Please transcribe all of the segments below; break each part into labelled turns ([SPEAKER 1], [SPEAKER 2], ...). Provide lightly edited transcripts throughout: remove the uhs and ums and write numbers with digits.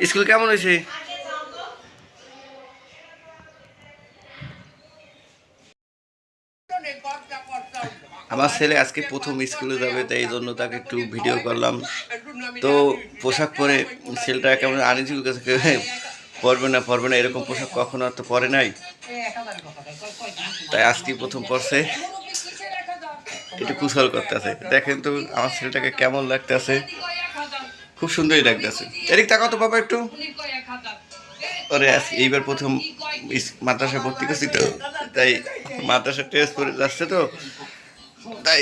[SPEAKER 1] School কেমন হয়েছে? আমার ছেলে আজকে প্রথম স্কুলে যাবে, তাই এই জন্য তাকে একটু ভিডিও করলাম। তো পোশাক পরে ছেলেটা কেমন আনিজুল কাছে পরবে না এরকম পোশাক কখনো তো পরে নাই, তাই আজকে প্রথম পরছে। একটু কুশল করতেছে। দেখেন তো আমার ছেলেটাকে কেমন লাগতেছে, খুব সুন্দরই লাগতেছে। এদিক তাকাও তো বাবা একটু। ওরে এইবার প্রথম মাদ্রাসা ভর্তি করছি তো, তাই মাদ্রাসা টেস্ট করে যাচ্ছে তো, তাই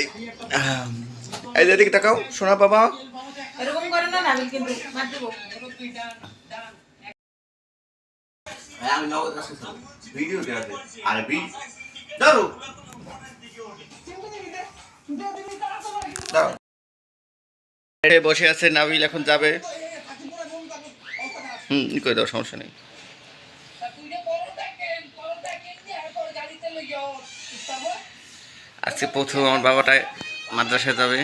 [SPEAKER 1] এই এদিকে তাকাও শোনা বাবা। বসে আছে নাবিল, এখন যাবে। কই দাও, সমস্যা নেই। আজকে প্রথম আমার বাবাটাই মাদ্রাসায় যাবে।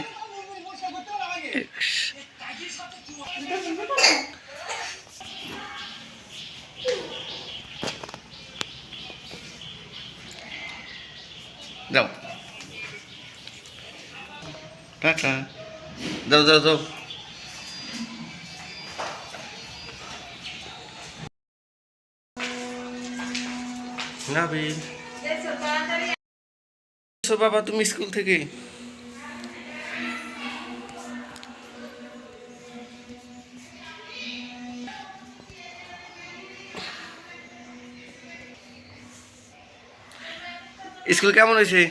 [SPEAKER 1] যাও টাটা, যাও যাও যাও। নাবিল বাবা, তুমি স্কুল থেকে স্কুল কেমন হয়েছে?